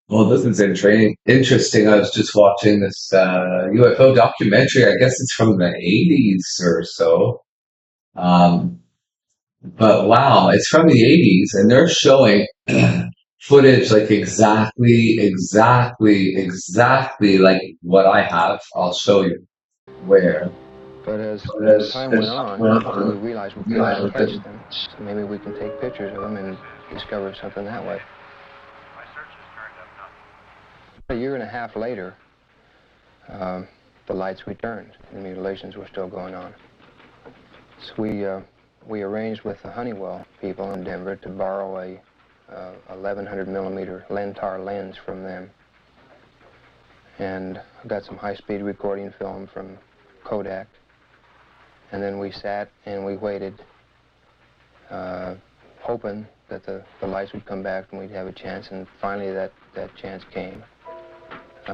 Well, this is interesting. I was just watching this UFO documentary. I guess it's from the 80s or so. Um, but wow, it's from the 80s and they're showing footage like exactly like what I have. I'll show you where. But as There's, time went there's, on, we realized we couldn't catch them. So maybe we can take pictures of them and discover something that way. A year and a half later, the lights returned and mutilations were still going on. So we arranged with the Honeywell people in Denver to borrow a 1100 millimeter Lentar lens from them. And I got some high-speed recording film from Kodak. And then we sat and we waited, hoping that the lights would come back and we'd have a chance. And finally that chance came.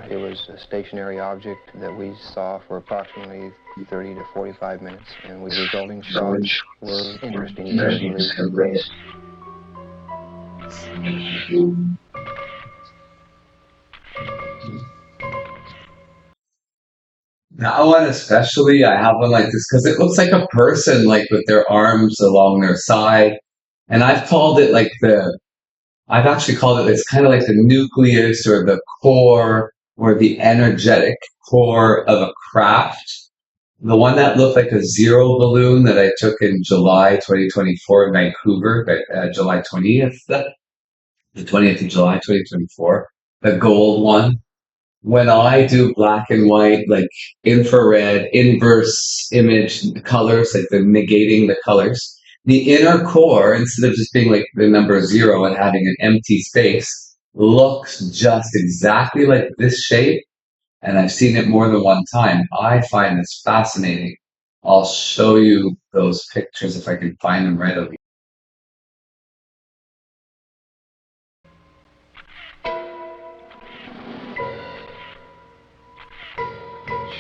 It was a stationary object that we saw for approximately 30 to 45 minutes, and the resulting shots were interesting to say the least. that one especially, I have one like this because it looks like a person like with their arms along their side. And I've actually called it, it's kind of like the nucleus or the core or the energetic core of a craft. The one that looked like a zero balloon that I took in July 2024 in Vancouver, July 20th, the 20th of July 2024, the gold one. When I do black and white, like infrared, inverse image colors, like the negating the colors, the inner core, instead of just being like the number zero and having an empty space, looks just exactly like this shape. And I've seen it more than one time. I find this fascinating. I'll show you those pictures if I can find them readily.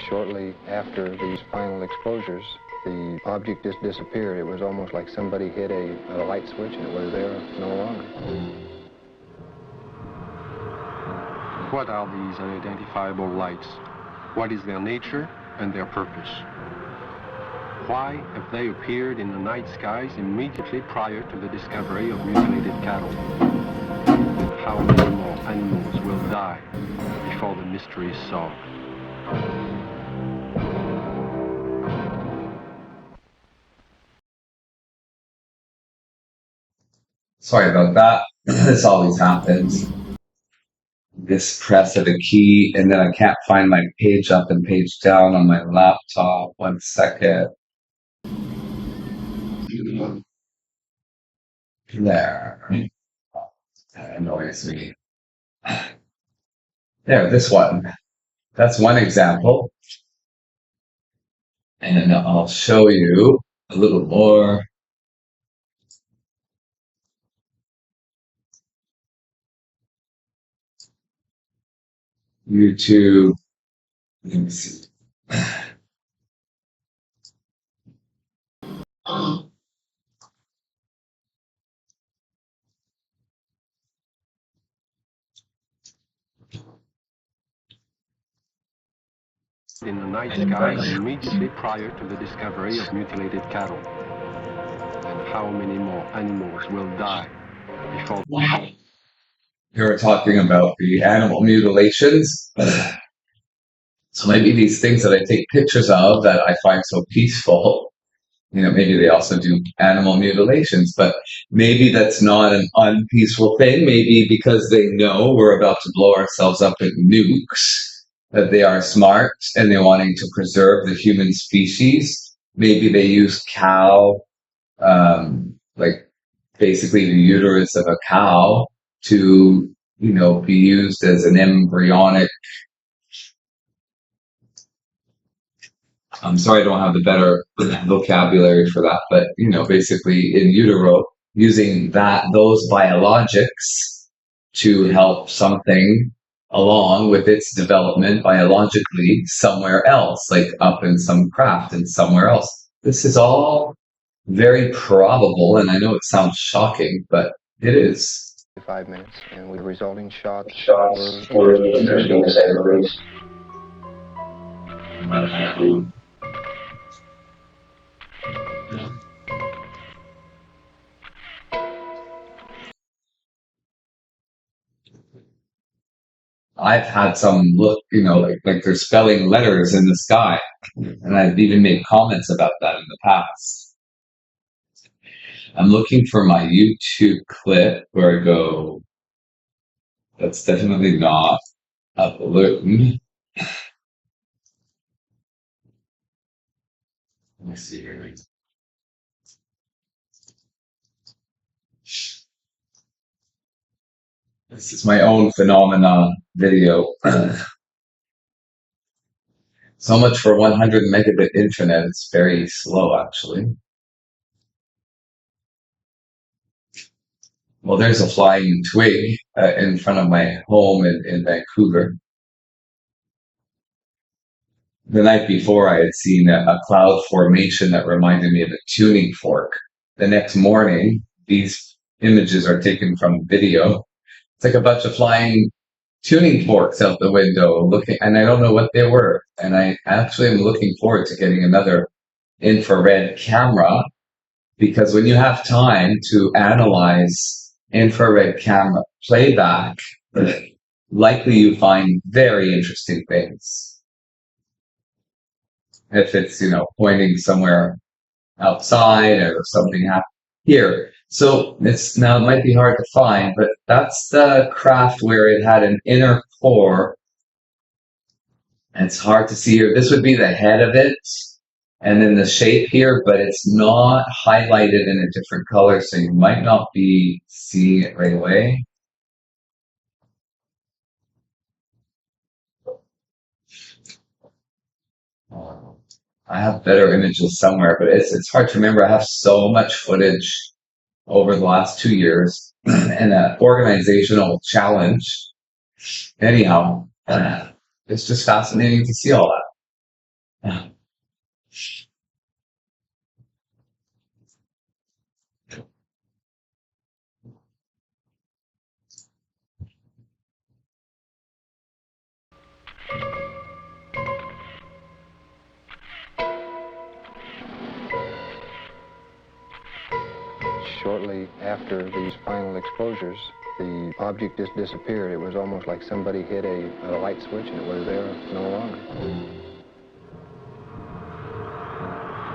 Shortly after these final exposures, the object just disappeared. It was almost like somebody hit a light switch and it was there no longer. What are these unidentifiable lights? What is their nature and their purpose? Why have they appeared in the night skies immediately prior to the discovery of mutilated cattle? How many more animals will die before the mystery is solved? Sorry about that. This always happens. This press of a key, and then I can't find my page up and page down on my laptop. One second. There. That annoys me. There, this one. That's one example. And then I'll show you a little more. YouTube. Let me see. In the night skies immediately prior to the discovery of mutilated cattle. And how many more animals will die before... You were talking about the animal mutilations. So maybe these things that I take pictures of that I find so peaceful, maybe they also do animal mutilations, but maybe that's not an unpeaceful thing. Maybe because they know we're about to blow ourselves up with nukes, that they are smart and they're wanting to preserve the human species. Maybe they use cow, like basically the uterus of a cow to, be used as an embryonic. I'm sorry I don't have the better vocabulary for that, but basically in utero, using those biologics to help something along with its development biologically somewhere else, like up in some craft and somewhere else. This is all very probable, and I know it sounds shocking, but it is. 5 minutes, and the resulting shots Shots were were interesting to say the least. I've had some look, like they're spelling letters in the sky, and I've even made comments about that in the past. I'm looking for my YouTube clip where I go, that's definitely not a balloon. Let me see here. This is my own phenomenon video. So much for 100 megabit internet. It's very slow, actually. Well, there's a flying twig in front of my home in Vancouver. The night before, I had seen a cloud formation that reminded me of a tuning fork. The next morning, these images are taken from video. It's like a bunch of flying tuning forks out the window looking, and I don't know what they were. And I actually am looking forward to getting another infrared camera, because when you have time to analyze infrared camera playback, likely you find very interesting things. If it's, pointing somewhere outside or something happened here. So it might be hard to find, but that's the craft where it had an inner core. And it's hard to see here. This would be the head of it, and then the shape here, but it's not highlighted in a different color, so you might not be seeing it right away. I have better images somewhere, but it's hard to remember. I have so much footage over the last 2 years and an organizational challenge. Anyhow, it's just fascinating to see all that. Shortly after these final exposures, the object just disappeared. It was almost like somebody hit a light switch and it was there no longer.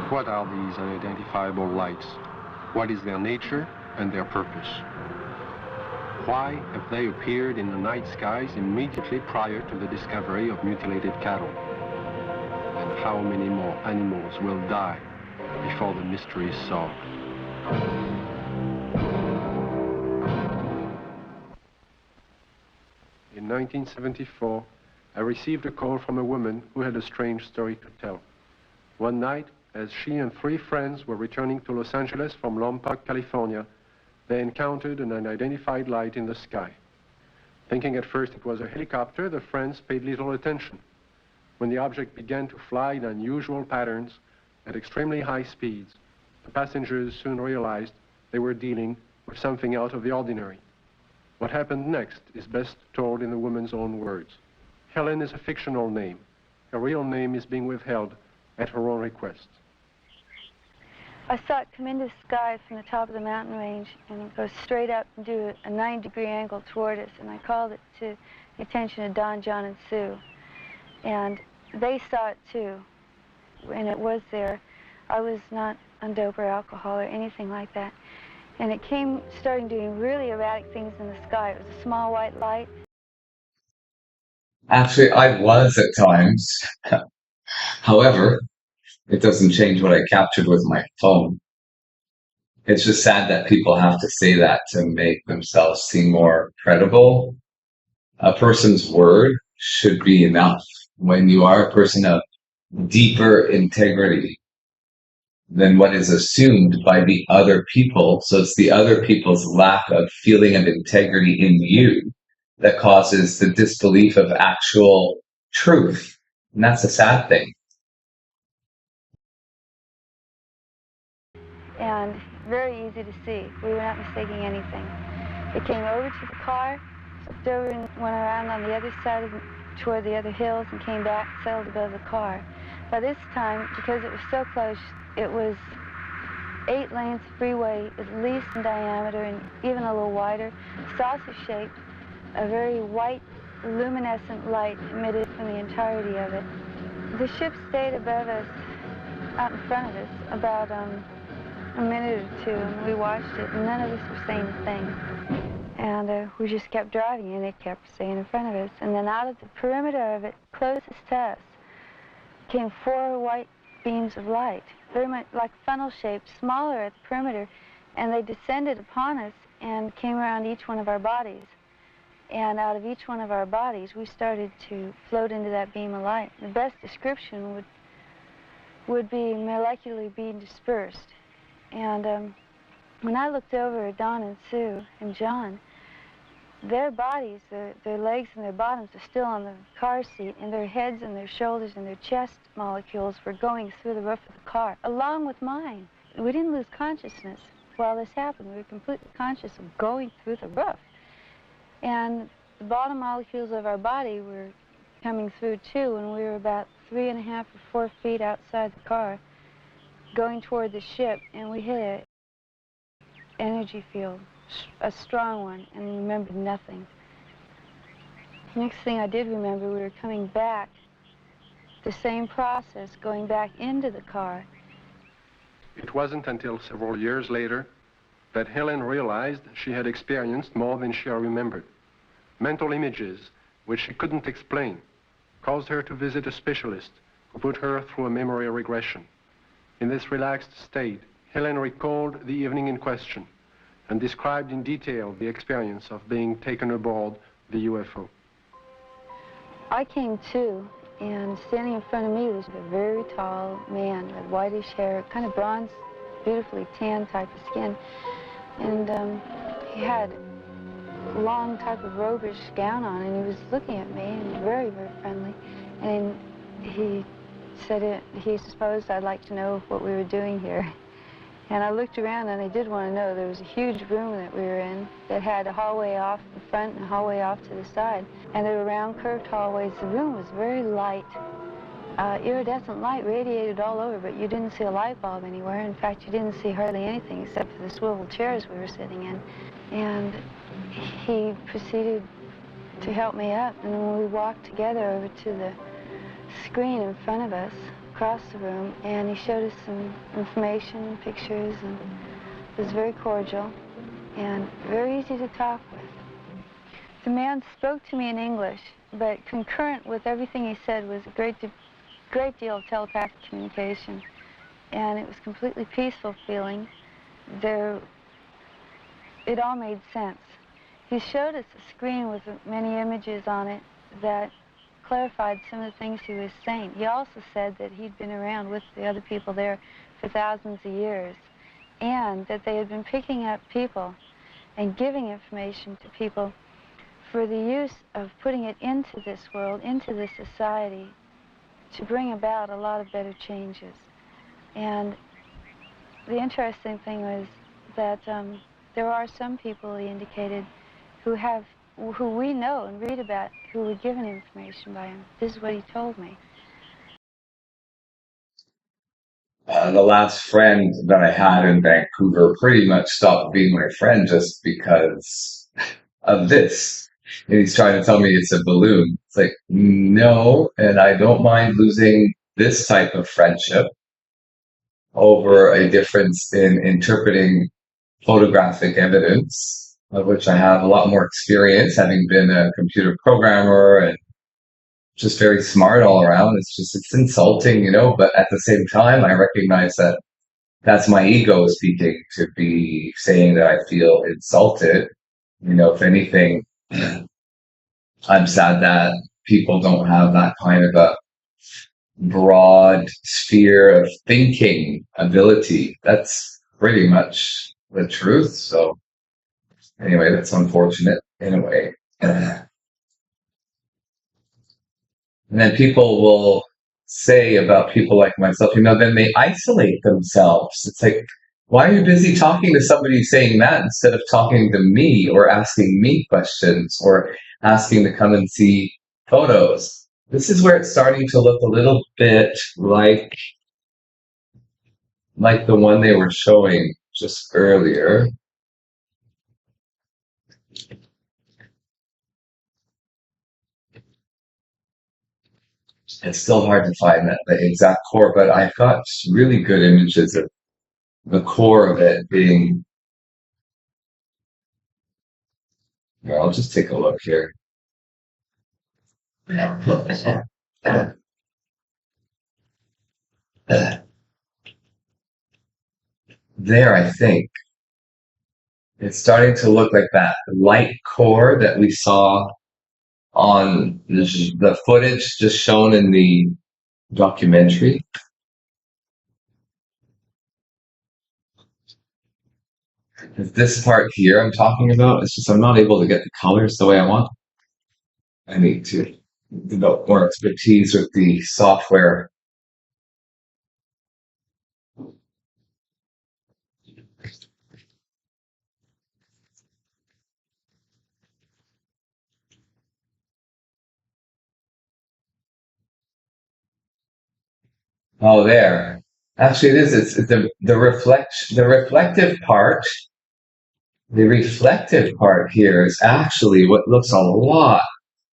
What are these unidentifiable lights? What is their nature and their purpose? Why have they appeared in the night skies immediately prior to the discovery of mutilated cattle? And how many more animals will die before the mystery is solved? In 1974, I received a call from a woman who had a strange story to tell. One night, as she and 3 friends were returning to Los Angeles from Lompoc, California, they encountered an unidentified light in the sky. Thinking at first it was a helicopter, the friends paid little attention. When the object began to fly in unusual patterns at extremely high speeds, the passengers soon realized they were dealing with something out of the ordinary. What happened next is best told in the woman's own words. Helen is a fictional name. Her real name is being withheld at her own request. I saw it come into the sky from the top of the mountain range and go straight up and do a 90-degree angle toward us, and I called it to the attention of Don, John, and Sue. And they saw it too, and it was there. I was not on dope or alcohol or anything like that. And it came, starting doing really erratic things in the sky. It was a small white light. Actually, I was at times. However, it doesn't change what I captured with my phone. It's just sad that people have to say that to make themselves seem more credible. A person's word should be enough. When you are a person of deeper integrity than what is assumed by the other people, so it's the other people's lack of feeling of integrity in you that causes the disbelief of actual truth. And that's a sad thing. And very easy to see. We were not mistaking anything. It came over to the car, flipped over and went around on the other side toward the other hills and came back, settled above the car. By this time, because it was so close, it was 8 lanes of freeway, at least in diameter and even a little wider, saucer-shaped, a very white, luminescent light emitted from the entirety of it. The ship stayed above us, out in front of us, about a minute or two, and we watched it, and none of us were saying a thing. And we just kept driving, and it kept staying in front of us. And then out of the perimeter of it, closest to us, came 4 white beams of light, very much like funnel-shaped, smaller at the perimeter, and they descended upon us and came around each one of our bodies. And out of each one of our bodies, we started to float into that beam of light. The best description would be molecularly being dispersed. And when I looked over at Don and Sue and John, their bodies, their legs and their bottoms are still on the car seat, and their heads and their shoulders and their chest molecules were going through the roof of the car, along with mine. We didn't lose consciousness while this happened. We were completely conscious of going through the roof. And the bottom molecules of our body were coming through too, and we were about 3.5 or 4 feet outside the car, going toward the ship, and we hit an energy field, a strong one, and remembered nothing. Next thing I did remember, we were coming back, the same process, going back into the car. It wasn't until several years later that Helen realized she had experienced more than she remembered. Mental images, which she couldn't explain, caused her to visit a specialist who put her through a memory regression. In this relaxed state, Helen recalled the evening in question and described in detail the experience of being taken aboard the UFO. I came to, and standing in front of me was a very tall man with whitish hair, kind of bronze, beautifully tan type of skin. And he had a long type of robish gown on, and he was looking at me, and very, very friendly. And he said he supposed I'd like to know what we were doing here. And I looked around, and I did want to know. There was a huge room that we were in that had a hallway off the front and a hallway off to the side. And there were round curved hallways. The room was very light. Iridescent light radiated all over, but you didn't see a light bulb anywhere. In fact, you didn't see hardly anything except for the swivel chairs we were sitting in. And he proceeded to help me up, and then we walked together over to the screen in front of us, across the room, and he showed us some information, pictures, and it was very cordial and very easy to talk with. The man spoke to me in English, but concurrent with everything he said was a great deal of telepathic communication, and it was completely peaceful feeling. It all made sense. He showed us a screen with many images on it that clarified some of the things he was saying. He also said that he'd been around with the other people there for thousands of years, and that they had been picking up people and giving information to people for the use of putting it into this world, into this society, to bring about a lot of better changes. And the interesting thing was that there are some people, he indicated, who we know and read about, who were given information by him. This is what he told me. The last friend that I had in Vancouver pretty much stopped being my friend just because of this. And he's trying to tell me it's a balloon. It's like, no, and I don't mind losing this type of friendship over a difference in interpreting photographic evidence, of which I have a lot more experience, having been a computer programmer and just very smart all around. It's insulting, but at the same time, I recognize that that's my ego speaking to be saying that I feel insulted. If anything, I'm sad that people don't have that kind of a broad sphere of thinking ability. That's pretty much the truth. So anyway, that's unfortunate in a way. And then people will say about people like myself, then they isolate themselves. It's like, Why are you busy talking to somebody saying that instead of talking to me or asking me questions or asking to come and see photos? This is where it's starting to look a little bit like the one they were showing just earlier. It's still hard to find the exact core, but I've got really good images of the core of it being. Well, I'll just take a look here. There, I think. It's starting to look like that light core that we saw on the footage just shown in the documentary. This part here I'm talking about, it's just I'm not able to get the colors the way I want. I need to develop more expertise with the software. Oh, there. Actually, it is. It's the reflective part. The reflective part here is actually what looks a lot.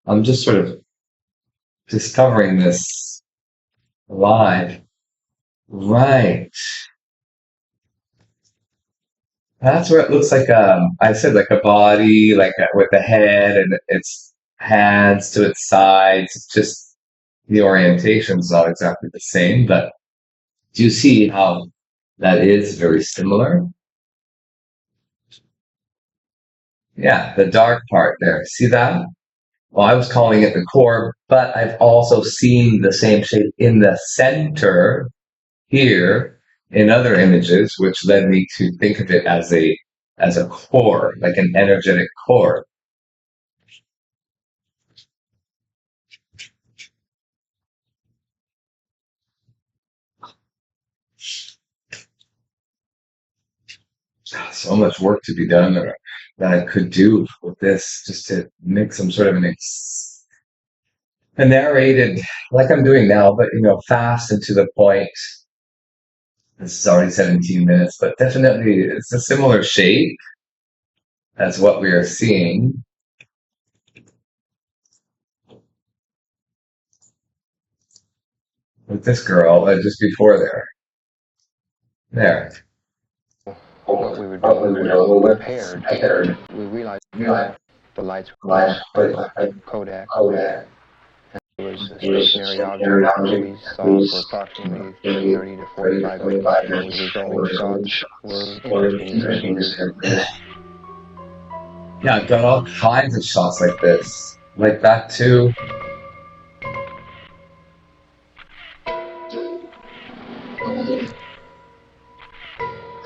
I'm just sort of discovering this live. Right. That's where it looks like I said like a body, with the head and its hands to its sides. It's just the orientation's not exactly the same, but do you see how that is very similar? Yeah, the dark part there. See that? Well, I was calling it the core, but I've also seen the same shape in the center here in other images, which led me to think of it as a core, like an energetic core. So much work to be done that I could do with this just to make some sort of a narrated, like I'm doing now, but fast and to the point. This is already 17 minutes, but definitely it's a similar shape as what we are seeing with this girl just before there. There. What we were doing was prepared. We realized the lights were Kodak. It was a stationary object. We saw it for approximately 30 to 45 minutes, and the resulting shots were interesting to say the least. Yeah, I've got all kinds of shots like this, like that too.